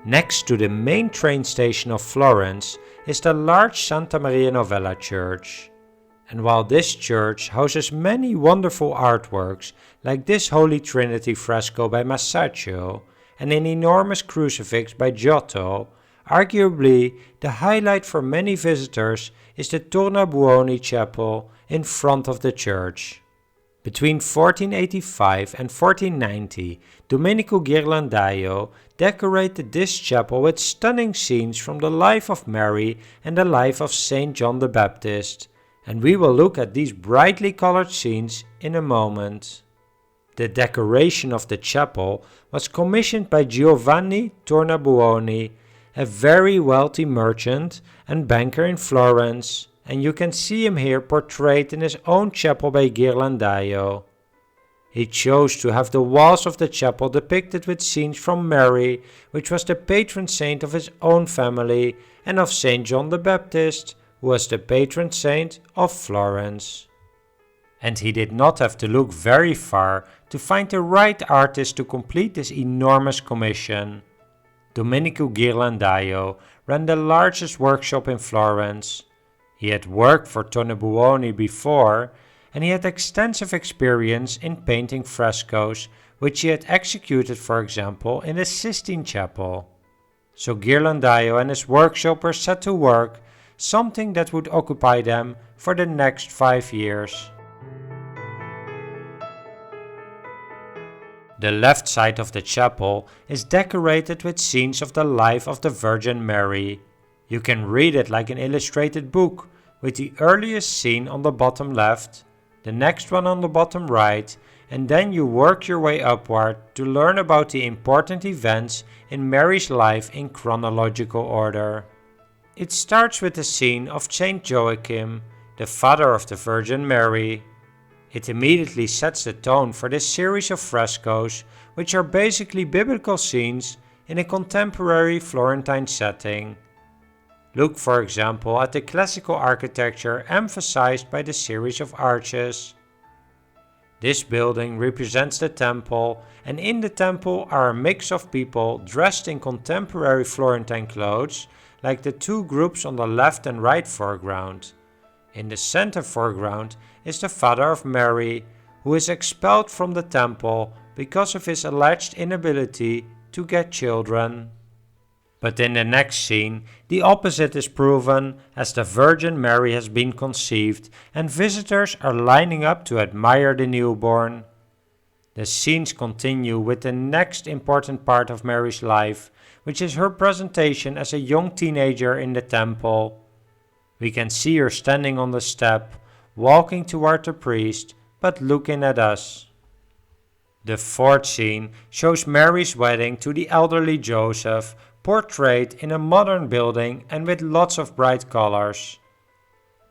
Next to the main train station of Florence is the large Santa Maria Novella Church. And while this church houses many wonderful artworks, like this Holy Trinity fresco by Masaccio and an enormous crucifix by Giotto, arguably the highlight for many visitors is the Tornabuoni Chapel in front of the church. Between 1485 and 1490, Domenico Ghirlandaio decorated this chapel with stunning scenes from the life of Mary and the life of Saint John the Baptist, and we will look at these brightly colored scenes in a moment. The decoration of the chapel was commissioned by Giovanni Tornabuoni, a very wealthy merchant and banker in Florence, and you can see him here portrayed in his own chapel by Ghirlandaio. He chose to have the walls of the chapel depicted with scenes from Mary, which was the patron saint of his own family, and of Saint John the Baptist, who was the patron saint of Florence. And he did not have to look very far to find the right artist to complete this enormous commission. Domenico Ghirlandaio ran the largest workshop in Florence. He had worked for Tornabuoni before, and he had extensive experience in painting frescoes, which he had executed, for example, in the Sistine Chapel. So Ghirlandaio and his workshop were set to work, something that would occupy them for the next 5 years. The left side of the chapel is decorated with scenes of the life of the Virgin Mary. You can read it like an illustrated book, with the earliest scene on the bottom left, the next one on the bottom right, and then you work your way upward to learn about the important events in Mary's life in chronological order. It starts with the scene of Saint Joachim, the father of the Virgin Mary. It immediately sets the tone for this series of frescoes, which are basically biblical scenes in a contemporary Florentine setting. Look, for example, at the classical architecture emphasized by the series of arches. This building represents the temple, and in the temple are a mix of people dressed in contemporary Florentine clothes, like the two groups on the left and right foreground. In the center foreground is the father of Mary, who is expelled from the temple because of his alleged inability to get children. But in the next scene, the opposite is proven, as the Virgin Mary has been conceived and visitors are lining up to admire the newborn. The scenes continue with the next important part of Mary's life, which is her presentation as a young teenager in the temple. We can see her standing on the step, walking toward the priest, but looking at us. The fourth scene shows Mary's wedding to the elderly Joseph, portrayed in a modern building and with lots of bright colors.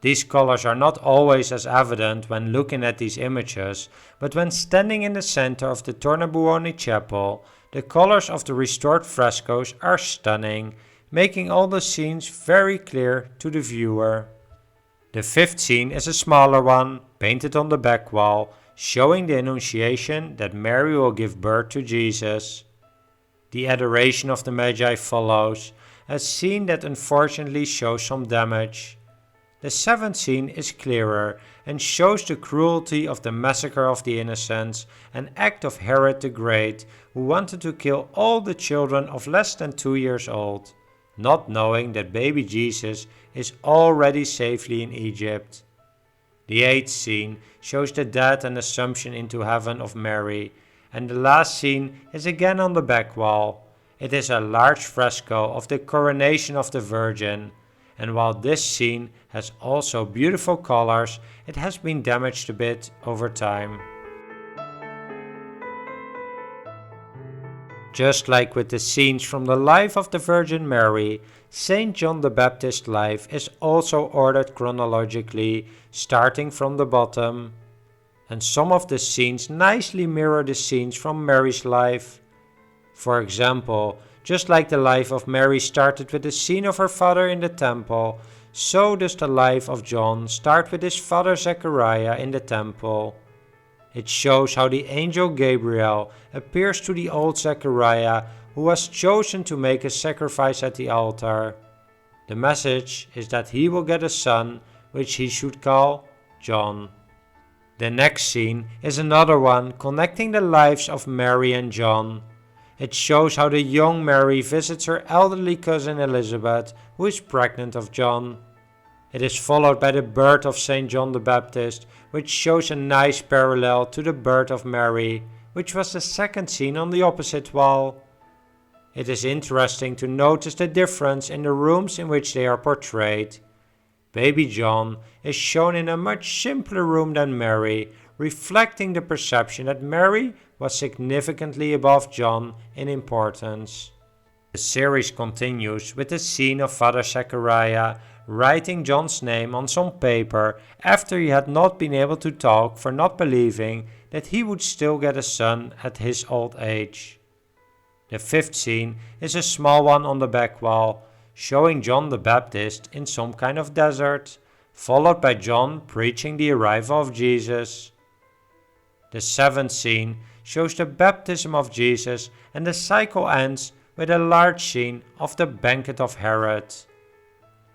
These colors are not always as evident when looking at these images, but when standing in the center of the Tornabuoni Chapel, the colors of the restored frescoes are stunning, making all the scenes very clear to the viewer. The fifth scene is a smaller one, painted on the back wall, showing the Annunciation that Mary will give birth to Jesus. The Adoration of the Magi follows, a scene that unfortunately shows some damage. The seventh scene is clearer and shows the cruelty of the massacre of the innocents, an act of Herod the Great, who wanted to kill all the children of less than 2 years old, not knowing that baby Jesus is already safely in Egypt. The eighth scene shows the death and assumption into heaven of Mary, and the last scene is again on the back wall. It is a large fresco of the coronation of the Virgin, and while this scene has also beautiful colors, it has been damaged a bit over time. Just like with the scenes from the life of the Virgin Mary, Saint John the Baptist's life is also ordered chronologically, starting from the bottom. And some of the scenes nicely mirror the scenes from Mary's life. For example, just like the life of Mary started with the scene of her father in the temple, so does the life of John start with his father Zechariah in the temple. It shows how the angel Gabriel appears to the old Zechariah who was chosen to make a sacrifice at the altar. The message is that he will get a son, which he should call John. The next scene is another one connecting the lives of Mary and John. It shows how the young Mary visits her elderly cousin Elizabeth, who is pregnant of John. It is followed by the birth of Saint John the Baptist, which shows a nice parallel to the birth of Mary, which was the second scene on the opposite wall. It is interesting to notice the difference in the rooms in which they are portrayed. Baby John is shown in a much simpler room than Mary, reflecting the perception that Mary was significantly above John in importance. The series continues with the scene of Father Zechariah writing John's name on some paper after he had not been able to talk for not believing that he would still get a son at his old age. The fifth scene is a small one on the back wall, showing John the Baptist in some kind of desert, followed by John preaching the arrival of Jesus. The seventh scene shows the baptism of Jesus, and the cycle ends with a large scene of the banquet of Herod.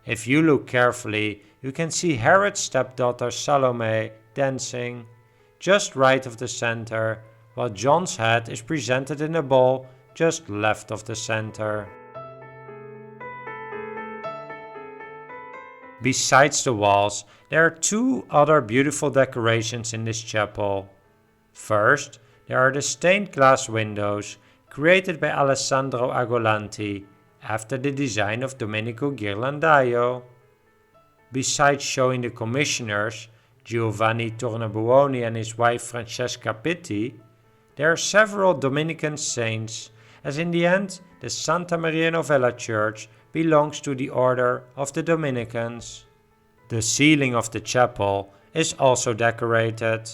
If you look carefully, you can see Herod's stepdaughter Salome dancing, just right of the center, while John's head is presented in a bowl just left of the center. Besides the walls, there are two other beautiful decorations in this chapel. First, there are the stained glass windows created by Alessandro Agolanti after the design of Domenico Ghirlandaio. Besides showing the commissioners, Giovanni Tornabuoni and his wife Francesca Pitti, there are several Dominican saints, as in the end the Santa Maria Novella Church belongs to the order of the Dominicans. The ceiling of the chapel is also decorated.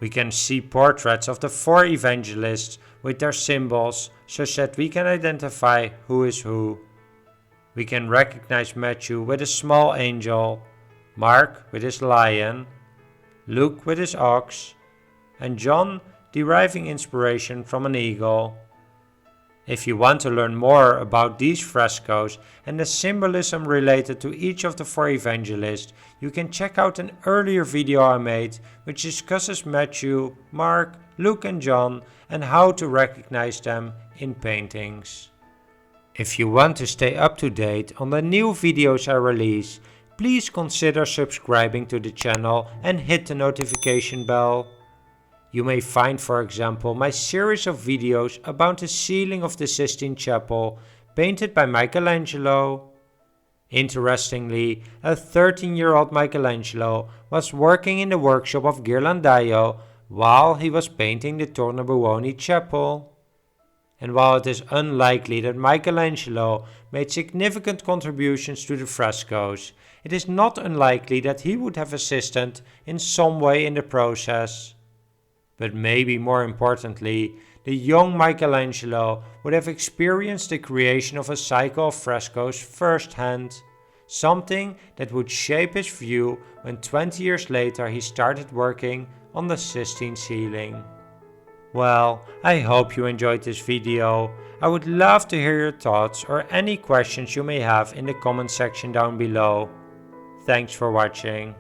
We can see portraits of the four evangelists with their symbols such that we can identify who is who. We can recognize Matthew with a small angel, Mark with his lion, Luke with his ox, and John deriving inspiration from an eagle. If you want to learn more about these frescoes and the symbolism related to each of the four evangelists, you can check out an earlier video I made which discusses Matthew, Mark, Luke and John and how to recognize them in paintings. If you want to stay up to date on the new videos I release, please consider subscribing to the channel and hit the notification bell. You may find, for example, my series of videos about the ceiling of the Sistine Chapel, painted by Michelangelo. Interestingly, a 13-year-old Michelangelo was working in the workshop of Ghirlandaio while he was painting the Tornabuoni Chapel. And while it is unlikely that Michelangelo made significant contributions to the frescoes, it is not unlikely that he would have assisted in some way in the process. But maybe more importantly, the young Michelangelo would have experienced the creation of a cycle of frescoes firsthand, something that would shape his view when 20 years later he started working on the Sistine ceiling. Well, I hope you enjoyed this video. I would love to hear your thoughts or any questions you may have in the comment section down below. Thanks for watching.